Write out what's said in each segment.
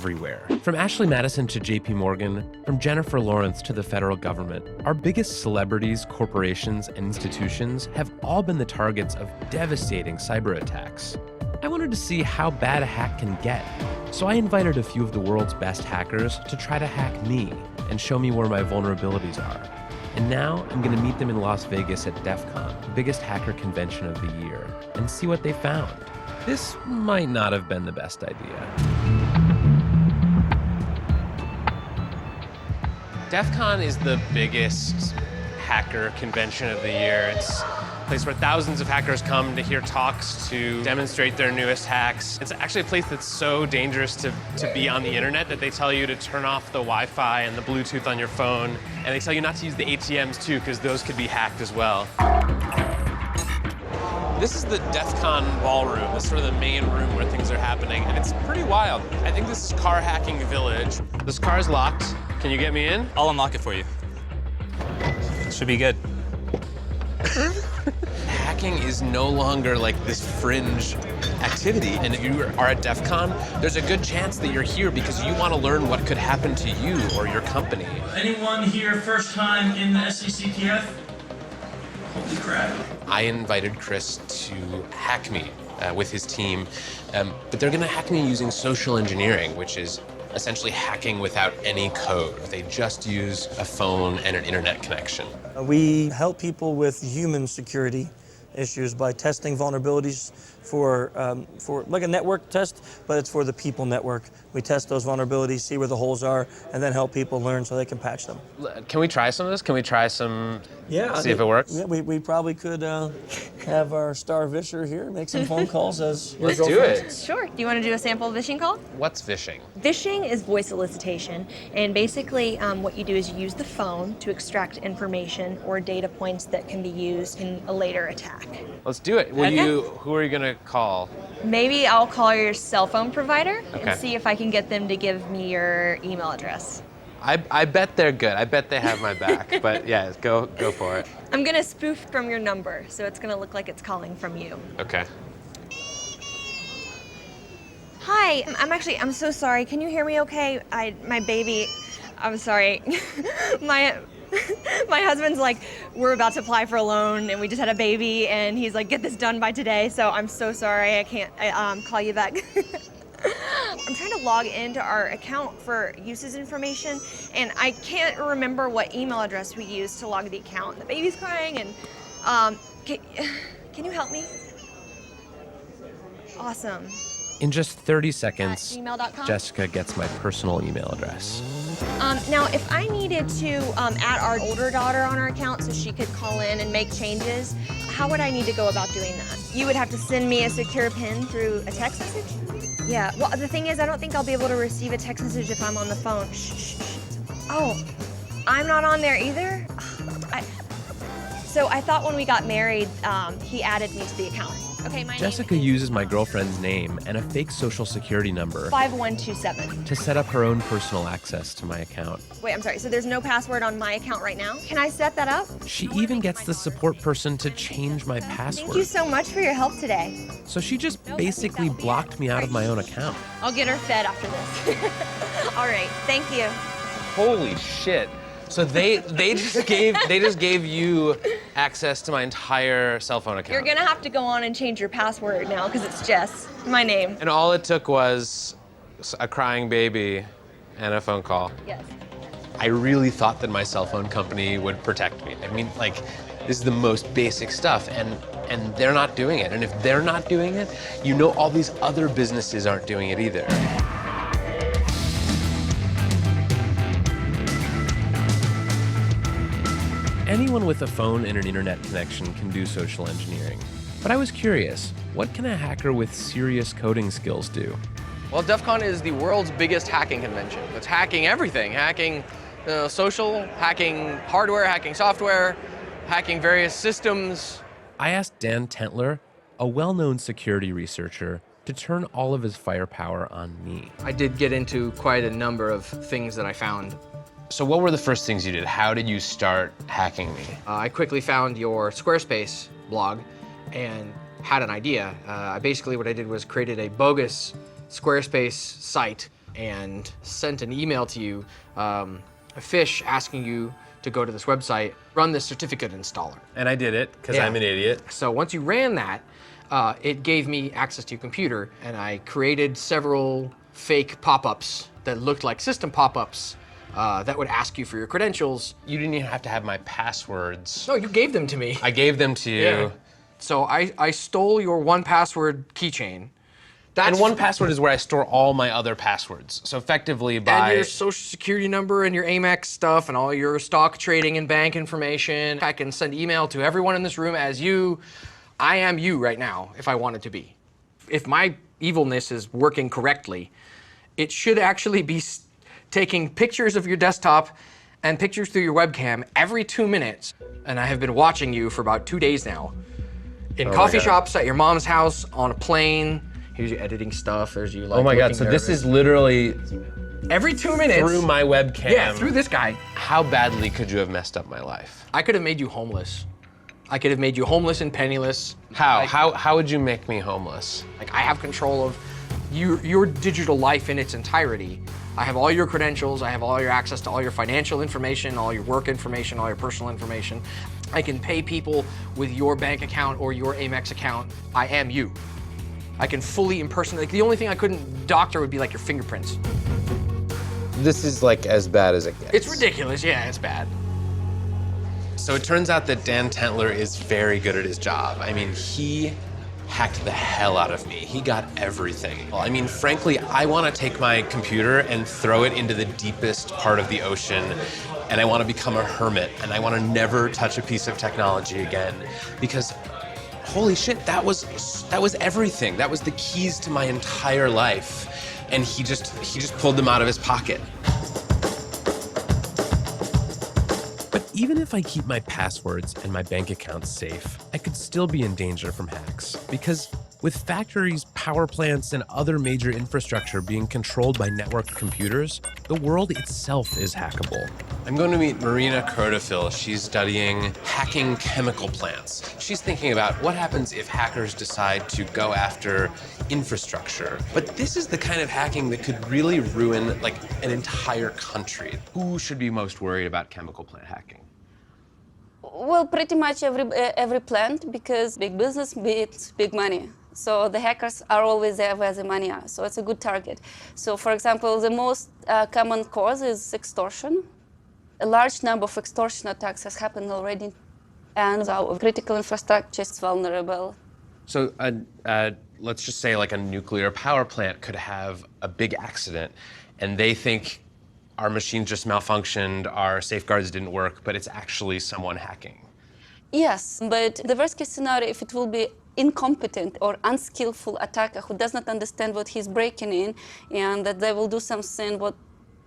everywhere. From Ashley Madison to JP Morgan, from Jennifer Lawrence to the federal government, our biggest celebrities, corporations, and institutions have all been the targets of devastating cyber attacks. I wanted to see how bad a hack can get, so I invited a few of the world's best hackers to try to hack me and show me where my vulnerabilities are. And now I'm going to meet them in Las Vegas at DEF CON, the biggest hacker convention of the year, and see what they found. This might not have been the best idea. DEF CON is the biggest hacker convention of the year. It's a place where thousands of hackers come to hear talks, to demonstrate their newest hacks. It's actually a place that's so dangerous to be on the internet that they tell you to turn off the Wi-Fi and the Bluetooth on your phone. And they tell you not to use the ATMs too, because those could be hacked as well. This is the DEF CON ballroom. This is sort of the main room where things are happening, and it's pretty wild. I think this is Car Hacking Village. This car is locked. Can you get me in? I'll unlock it for you. Should be good. Hacking is no longer like this fringe activity, and if you are at DEF CON, there's a good chance that you're here because you want to learn what could happen to you or your company. Anyone here first time in the SCCTF? Holy crap. I invited Chris to hack me with his team, but they're going to hack me using social engineering, which is essentially hacking without any code. They just use a phone and an internet connection. We help people with human security issues by testing vulnerabilities for like a network test, but it's for the people network. We test those vulnerabilities, see where the holes are, and then help people learn so they can patch them. Can we try some of this? Can we try some, Yeah, see if it works? Yeah, we probably could have our star Visher here make some phone calls as Let's do it. Sure. Do you want to do a sample vishing call? What's phishing? Vishing is voice elicitation, and basically what you do is you use the phone to extract information or data points that can be used in a later attack. Let's do it. Who are you gonna call? Maybe I'll call your cell phone provider Okay. and see if I can get them to give me your email address. I bet they're good. I bet they have my back. But yeah, go for it. I'm gonna spoof from your number, so it's gonna look like it's calling from you. Okay. Hi, I'm so sorry. Can you hear me okay? My baby, I'm sorry. My husband's like, we're about to apply for a loan and we just had a baby and he's like, get this done by today. So I'm so sorry, I can't call you back. I'm trying to log into our account for uses information and I can't remember what email address we used to log the account. The baby's crying and can you help me? Awesome. In just 30 seconds, gmail.com? Jessica gets my personal email address. Now, if I needed to add our older daughter on our account so she could call in and make changes, how would I need to go about doing that? You would have to send me a secure PIN through a text message? Yeah, well, the thing is, I don't think I'll be able to receive a text message if I'm on the phone. Shh. Oh, I'm not on there either? So I thought when we got married, he added me to the account. Okay, my Jessica uses my girlfriend's name and a fake social security number 5127. to set up her own personal access to my account. Wait, I'm sorry, so there's no password on my account right now? Can I set that up? She even gets the support person to change my password. Thank you so much for your help today. So she just basically blocked me out of my own account. I'll get her fed after this. All right, thank you. Holy shit. So they just gave you access to my entire cell phone account. You're gonna have to go on and change your password now because it's Jess, my name. And all it took was a crying baby and a phone call. Yes. I really thought that my cell phone company would protect me. I mean, like, this is the most basic stuff, and they're not doing it. And if they're not doing it, you know all these other businesses aren't doing it either. Anyone with a phone and an internet connection can do social engineering. But I was curious, what can a hacker with serious coding skills do? Well, DEF CON is the world's biggest hacking convention. It's hacking everything, hacking social, hacking hardware, hacking software, hacking various systems. I asked Dan Tentler, a well-known security researcher, to turn all of his firepower on me. I did get into quite a number of things that I found. So what were the first things you did? How did you start hacking me? I quickly found your Squarespace blog and had an idea. Basically what I did was created a bogus Squarespace site and sent an email to you, a phish asking you to go to this website, run this certificate installer. And I did it, because Yeah. I'm an idiot. So once you ran that, it gave me access to your computer, and I created several fake pop-ups that looked like system pop-ups that would ask you for your credentials. You didn't even have to have my passwords. No, you gave them to me. I gave them to you. Yeah. So I stole your 1Password keychain. And 1Password is where I store all my other passwords. So effectively by... And your social security number and your Amex stuff and all your stock trading and bank information. I can send email to everyone in this room as you. I am you right now, if I wanted to be. If my evilness is working correctly, it should actually be taking pictures of your desktop and pictures through your webcam every 2 minutes. And I have been watching you for about 2 days now. In coffee shops, at your mom's house, on a plane. Here's you editing stuff. There's you like. Oh my God, looking so nervous. this is literally Every 2 minutes. through my webcam. Yeah, through this guy. How badly could you have messed up my life? I could have made you homeless. I could have made you homeless and penniless. How? Like, How would you make me homeless? Like I have control of your digital life in its entirety. I have all your credentials. I have all your access to all your financial information, all your work information, all your personal information. I can pay people with your bank account or your Amex account. I am you. I can fully impersonate. Like the only thing I couldn't doctor would be like your fingerprints. This is like as bad as it gets. It's ridiculous. Yeah, it's bad. So it turns out that Dan Tentler is very good at his job. I mean, he hacked the hell out of me. He got everything. I mean, frankly, I want to take my computer and throw it into the deepest part of the ocean, and I want to become a hermit, and I want to never touch a piece of technology again, because holy shit, that was everything. That was the keys to my entire life, and he just pulled them out of his pocket. But even if I keep my passwords and my bank accounts safe, I could still be in danger from hacks. Because with factories, power plants, and other major infrastructure being controlled by networked computers, the world itself is hackable. I'm going to meet Marina Krotofil. She's studying hacking chemical plants. She's thinking about what happens if hackers decide to go after infrastructure. But this is the kind of hacking that could really ruin like an entire country. Who should be most worried about chemical plant hacking? Well, pretty much every plant, because big business beats big money. So the hackers are always there where the money are. So it's a good target. So for example, the most common cause is extortion. A large number of extortion attacks has happened already, and our critical infrastructure is vulnerable. So let's just say like a nuclear power plant could have a big accident, and they think our machines just malfunctioned, our safeguards didn't work, but it's actually someone hacking. Yes, but the worst case scenario, if it will be incompetent or unskillful attacker who does not understand what he's breaking in, and that they will do something with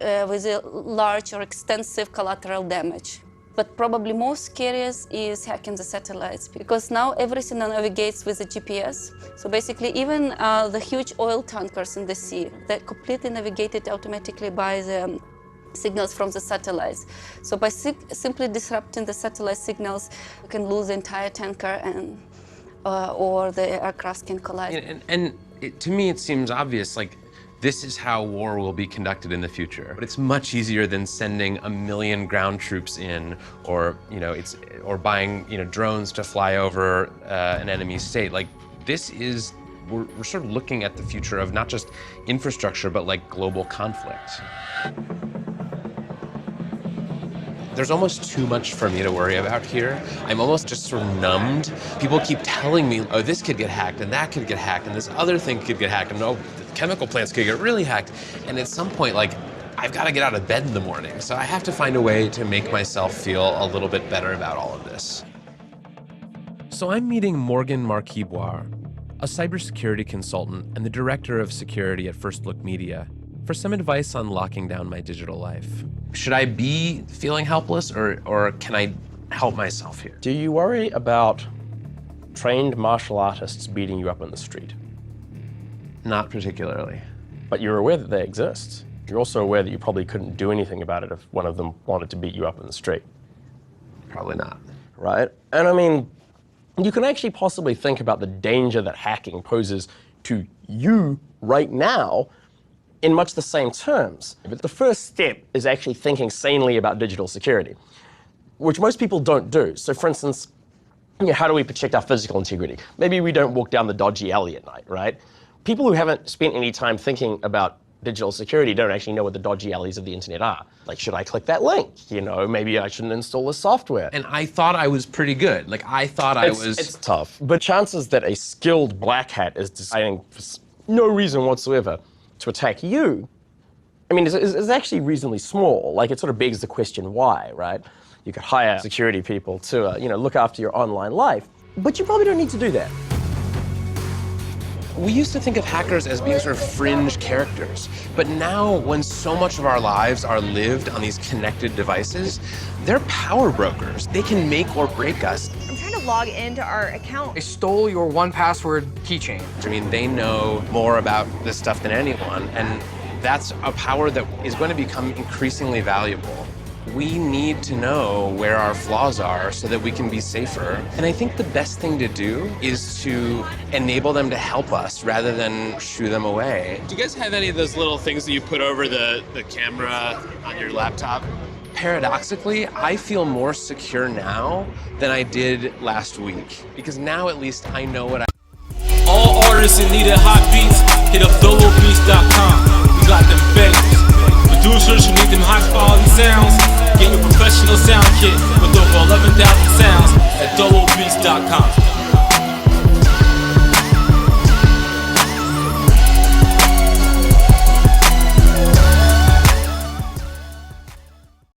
a large or extensive collateral damage. But probably most scariest is hacking the satellites, because now everything navigates with the GPS. So basically, even the huge oil tankers in the sea, they're completely navigated automatically by the signals from the satellites. So by simply disrupting the satellite signals, you can lose the entire tanker, and or the aircraft can collide. To me, it seems obvious, like, this is how war will be conducted in the future. But it's much easier than sending 1 million ground troops in, or or buying drones to fly over an enemy state. Like, this is we're sort of looking at the future of not just infrastructure, but like global conflict. There's almost too much for me to worry about here. I'm almost just sort of numbed. People keep telling me, oh, this could get hacked, and that could get hacked, and this other thing could get hacked, and oh, the chemical plants could get really hacked. And at some point, like, I've got to get out of bed in the morning. So I have to find a way to make myself feel a little bit better about all of this. So I'm meeting Morgan Marquis-Boire, a cybersecurity consultant and the director of security at First Look Media, for some advice on locking down my digital life. Should I be feeling helpless, or can I help myself here? Do you worry about trained martial artists beating you up in the street? Not particularly. But you're aware that they exist. You're also aware that you probably couldn't do anything about it if one of them wanted to beat you up in the street. Probably not. Right? And I mean, you can actually possibly think about the danger that hacking poses to you right now in much the same terms. But the first step is actually thinking sanely about digital security, which most people don't do. So for instance, how do we protect our physical integrity? Maybe we don't walk down the dodgy alley at night, right? People who haven't spent any time thinking about digital security don't actually know what the dodgy alleys of the internet are. Like, should I click that link? You know, maybe I shouldn't install this software. And I thought I was pretty good. Like, I thought It's tough. But chances that a skilled black hat is deciding for no reason whatsoever to attack you, I mean, is actually reasonably small. Like, it sort of begs the question, why, right? You could hire security people to, look after your online life, but you probably don't need to do that. We used to think of hackers as being sort of fringe characters, but now when so much of our lives are lived on these connected devices, they're power brokers. They can make or break us. I'm trying to log into our account. They stole your 1Password keychain. I mean, they know more about this stuff than anyone, and that's a power that is going to become increasingly valuable. We need to know where our flaws are so that we can be safer. And I think the best thing to do is to enable them to help us rather than shoo them away. Do you guys have any of those little things that you put over the camera on your laptop? Paradoxically, I feel more secure now than I did last week, because now at least I know what All artists in need of hot beats, hit up solobeats.com. We got them bangers. Producers who need them high quality sounds, get your professional sound kit with over 11,000